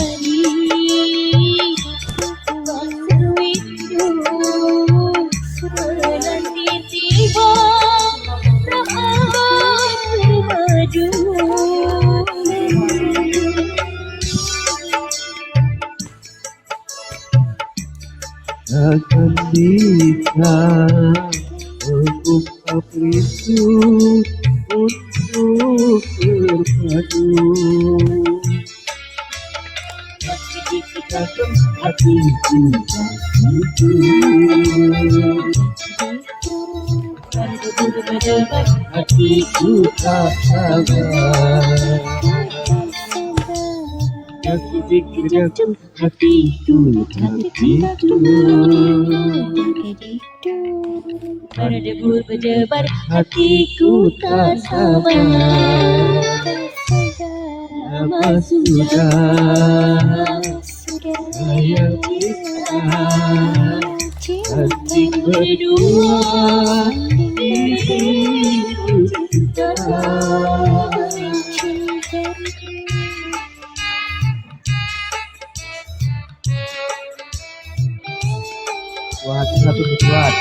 waktu itu menanti tiba saat maju. Takkan bisa membuka pintu untuk berpadu. Takkan hatiku itu hatiku tak sabar. Aku pikirkan hatiku tak itu. Pada debur berdebar hatiku tak sabar. Lama sudah saya hati berdua diriku cinta. Kuat satu kuat.